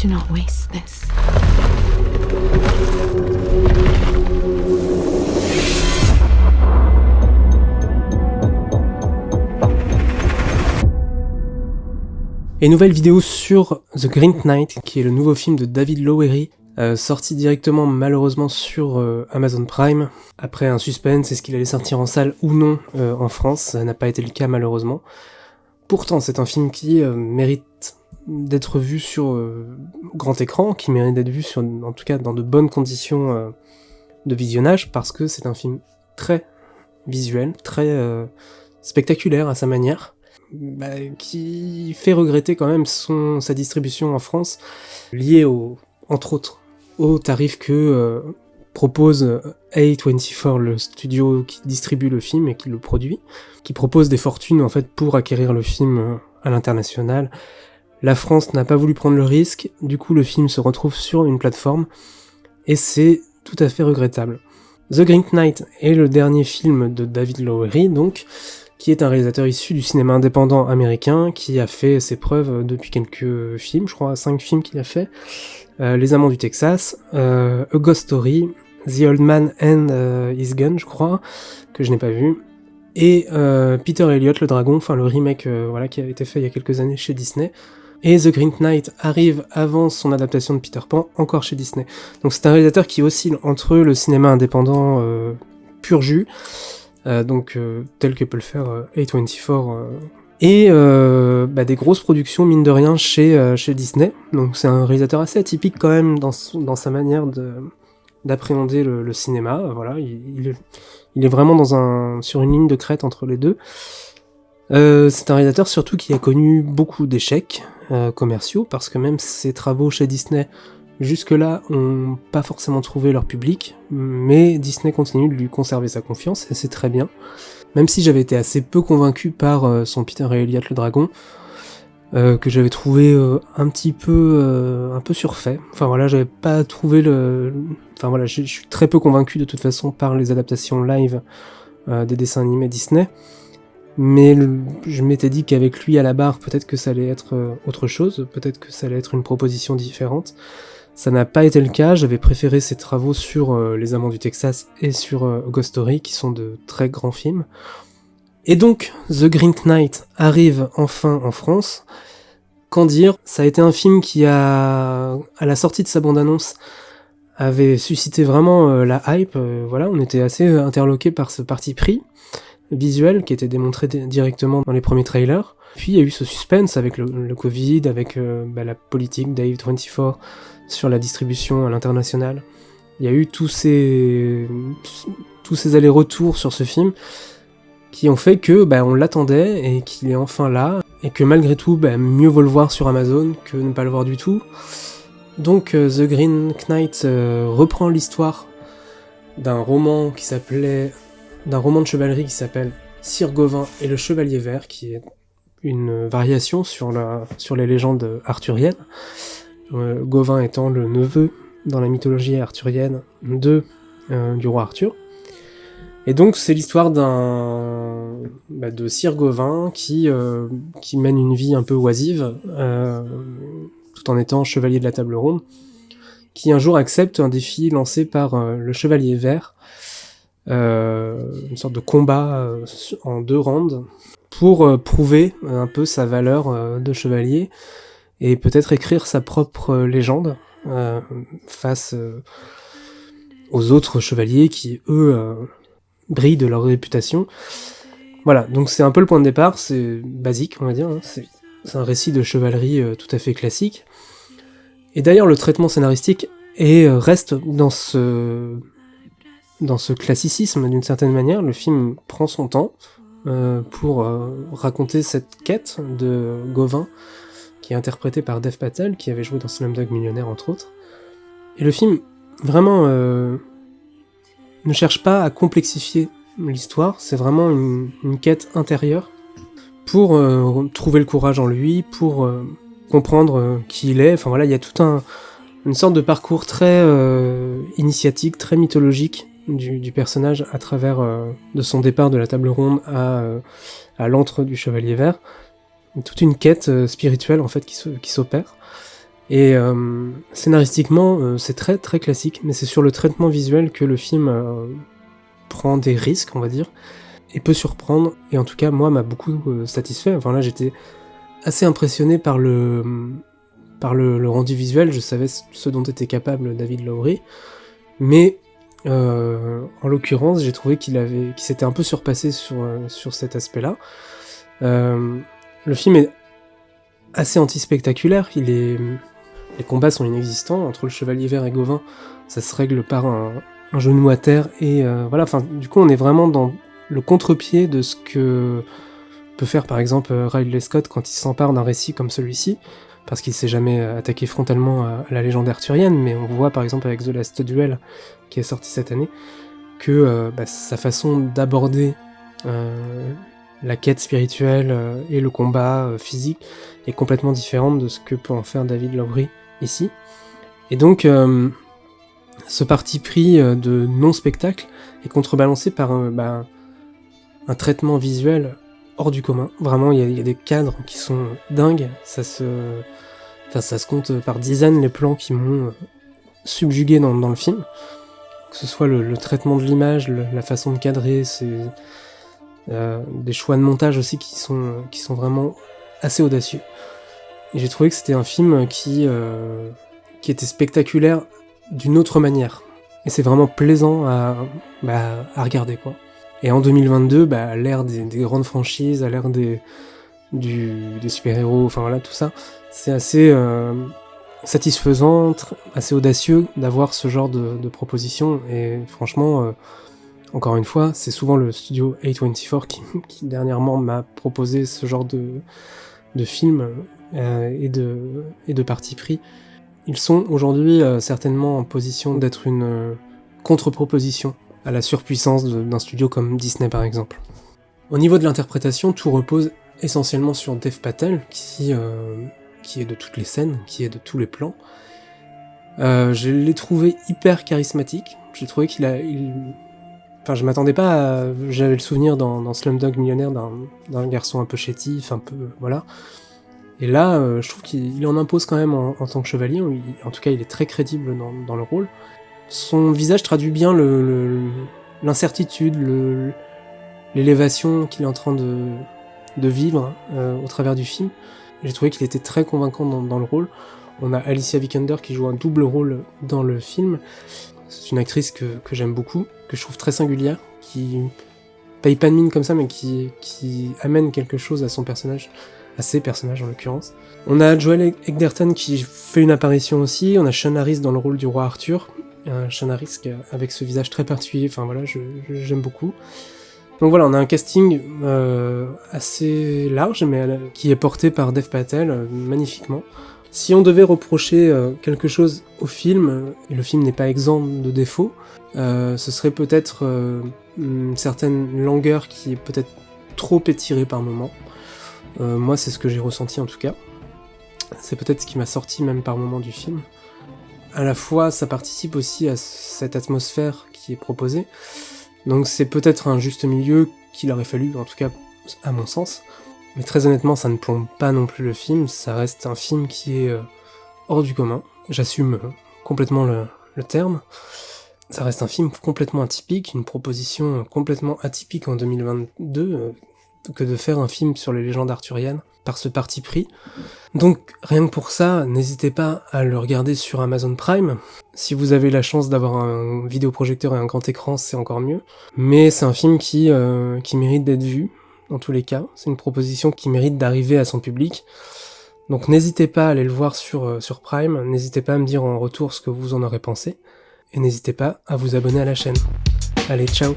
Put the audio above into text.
Do not waste this. Et nouvelle vidéo sur The Green Knight, qui est le nouveau film de David Lowery, sorti directement malheureusement sur Amazon Prime, après un suspense, est-ce qu'il allait sortir en salle ou non en France, ça n'a pas été le cas malheureusement. Pourtant c'est un film qui mérite d'être vu sur grand écran, qui mérite d'être vu en tout cas dans de bonnes conditions de visionnage, parce que c'est un film très visuel, très spectaculaire à sa manière, qui fait regretter quand même sa distribution en France, liée entre autres au tarif que propose A24, le studio qui distribue le film et qui le produit, qui propose des fortunes en fait pour acquérir le film à l'international. La France n'a pas voulu prendre le risque, du coup le film se retrouve sur une plateforme, et c'est tout à fait regrettable. The Green Knight est le dernier film de David Lowery, donc, qui est un réalisateur issu du cinéma indépendant américain, qui a fait ses preuves depuis quelques films, je crois 5 films qu'il a fait, Les Amants du Texas, A Ghost Story, The Old Man and His Gun, je crois, que je n'ai pas vu, et Peter Elliot, le dragon, enfin le remake qui a été fait il y a quelques années chez Disney, et The Green Knight arrive avant son adaptation de Peter Pan, encore chez Disney. Donc c'est un réalisateur qui oscille entre le cinéma indépendant pur jus, tel que peut le faire A24, et des grosses productions mine de rien chez Disney. Donc c'est un réalisateur assez atypique quand même dans sa manière d'appréhender le cinéma. Voilà, il est vraiment sur une ligne de crête entre les deux. C'est un réalisateur surtout qui a connu beaucoup d'échecs commerciaux, parce que même ses travaux chez Disney jusque-là ont pas forcément trouvé leur public, mais Disney continue de lui conserver sa confiance, et c'est très bien. Même si j'avais été assez peu convaincu par son Peter et Elliot le dragon, que j'avais trouvé un peu surfait. Enfin voilà, j'avais pas trouvé je suis très peu convaincu de toute façon par les adaptations live des dessins animés Disney. Mais je m'étais dit qu'avec lui à la barre, peut-être que ça allait être autre chose, peut-être que ça allait être une proposition différente. Ça n'a pas été le cas, j'avais préféré ses travaux sur Les Amants du Texas et sur Ghost Story, qui sont de très grands films. Et donc, The Green Knight arrive enfin en France. Qu'en dire ? Ça a été un film qui à la sortie de sa bande-annonce, avait suscité vraiment la hype. On était assez interloqués par ce parti pris visuel qui était démontré directement dans les premiers trailers. Puis il y a eu ce suspense avec le Covid, avec la politique d'A24 sur la distribution à l'international. Il y a eu tous ces allers-retours sur ce film qui ont fait que on l'attendait et qu'il est enfin là, et que malgré tout mieux vaut le voir sur Amazon que ne pas le voir du tout. Donc The Green Knight reprend l'histoire d'un roman de chevalerie qui s'appelle Sir Gawain et le Chevalier Vert, qui est une variation sur les légendes arthuriennes. Gawain étant le neveu dans la mythologie arthurienne du roi Arthur. Et donc c'est l'histoire de Sir Gawain qui mène une vie un peu oisive, tout en étant chevalier de la table ronde, qui un jour accepte un défi lancé par le Chevalier Vert, une sorte de combat en 2 rounds, pour prouver un peu sa valeur de chevalier, et peut-être écrire sa propre légende face aux autres chevaliers qui, eux, brillent de leur réputation. Voilà, donc c'est un peu le point de départ, c'est basique, on va dire, hein. C'est un récit de chevalerie tout à fait classique. Et d'ailleurs, le traitement scénaristique reste dans ce classicisme d'une certaine manière. Le film prend son temps pour raconter cette quête de Gawain, qui est interprété par Dev Patel, qui avait joué dans Slumdog Millionnaire entre autres. Et le film, vraiment, ne cherche pas à complexifier l'histoire, c'est vraiment une quête intérieure pour trouver le courage en lui, pour comprendre qui il est. Enfin voilà, il y a toute une sorte de parcours très initiatique, très mythologique du personnage à travers de son départ de la table ronde à l'antre du Chevalier Vert. Toute une quête spirituelle en fait qui s'opère. Et scénaristiquement, c'est très très classique, mais c'est sur le traitement visuel que le film prend des risques, on va dire, et peut surprendre, et en tout cas, moi, m'a beaucoup satisfait. Enfin là, j'étais assez impressionné par le rendu visuel, je savais ce dont était capable David Lowery, mais en l'occurrence, j'ai trouvé qu'il s'était un peu surpassé sur cet aspect-là. Le film est assez anti-spectaculaire, les combats sont inexistants, entre le chevalier vert et Gauvin, ça se règle par un genou à terre, et voilà, enfin, du coup, on est vraiment dans le contre-pied de ce que peut faire par exemple Ridley Scott quand il s'empare d'un récit comme celui-ci, parce qu'il s'est jamais attaqué frontalement à la légende arthurienne, mais on voit par exemple avec The Last Duel, qui est sorti cette année, que sa façon d'aborder la quête spirituelle et le combat physique est complètement différente de ce que peut en faire David Lowery ici. Et donc, ce parti pris de non-spectacle est contrebalancé par un traitement visuel hors du commun. Vraiment, il y a des cadres qui sont dingues, ça se compte par dizaines les plans qui m'ont subjugué dans le film. Que ce soit le traitement de l'image, la façon de cadrer, des choix de montage aussi qui sont vraiment assez audacieux. Et j'ai trouvé que c'était un film qui était spectaculaire d'une autre manière. Et c'est vraiment plaisant à regarder, quoi. Et en 2022, à l'ère des grandes franchises, à l'ère des super-héros, enfin voilà, tout ça, c'est assez satisfaisant, assez audacieux d'avoir ce genre de proposition. Et franchement, encore une fois, c'est souvent le studio A24 qui dernièrement m'a proposé ce genre de film et de parti pris. Ils sont aujourd'hui certainement en position d'être une contre-proposition à la surpuissance d'un studio comme Disney par exemple. Au niveau de l'interprétation, tout repose essentiellement sur Dev Patel, qui est de toutes les scènes, qui est de tous les plans. Je l'ai trouvé hyper charismatique, j'ai trouvé Enfin, je m'attendais pas à... J'avais le souvenir dans Slumdog Millionnaire d'un garçon un peu chétif, un peu... voilà. Et là, je trouve qu'il en impose quand même en tant que chevalier, en tout cas il est très crédible dans le rôle. Son visage traduit bien l'incertitude, l'élévation qu'il est en train de vivre au travers du film. J'ai trouvé qu'il était très convaincant dans le rôle. On a Alicia Vikander qui joue un double rôle dans le film. C'est une actrice que j'aime beaucoup, que je trouve très singulière, qui paye pas de mine comme ça, mais qui amène quelque chose à son personnage, à ses personnages en l'occurrence. On a Joel Edgerton qui fait une apparition aussi, on a Sean Harris dans le rôle du roi Arthur, Sean Harris avec ce visage très particulier, enfin voilà, j'aime beaucoup. Donc voilà, on a un casting assez large, mais qui est porté par Dev Patel magnifiquement. Si on devait reprocher quelque chose au film, et le film n'est pas exempt de défauts, ce serait peut-être une certaine langueur qui est peut-être trop étirée par moments. Moi, c'est ce que j'ai ressenti en tout cas. C'est peut-être ce qui m'a sorti même par moments du film. À la fois, ça participe aussi à cette atmosphère qui est proposée. Donc c'est peut-être un juste milieu qu'il aurait fallu, en tout cas à mon sens. Mais très honnêtement, ça ne plombe pas non plus le film, ça reste un film qui est hors du commun. J'assume complètement le terme. Ça reste un film complètement atypique, une proposition complètement atypique en 2022, que de faire un film sur les légendes arthuriennes par ce parti pris. Donc rien que pour ça, n'hésitez pas à le regarder sur Amazon Prime. Si vous avez la chance d'avoir un vidéoprojecteur et un grand écran, c'est encore mieux. Mais c'est un film qui mérite d'être vu, dans tous les cas. C'est une proposition qui mérite d'arriver à son public. Donc n'hésitez pas à aller le voir sur Prime, n'hésitez pas à me dire en retour ce que vous en aurez pensé, et n'hésitez pas à vous abonner à la chaîne. Allez, ciao!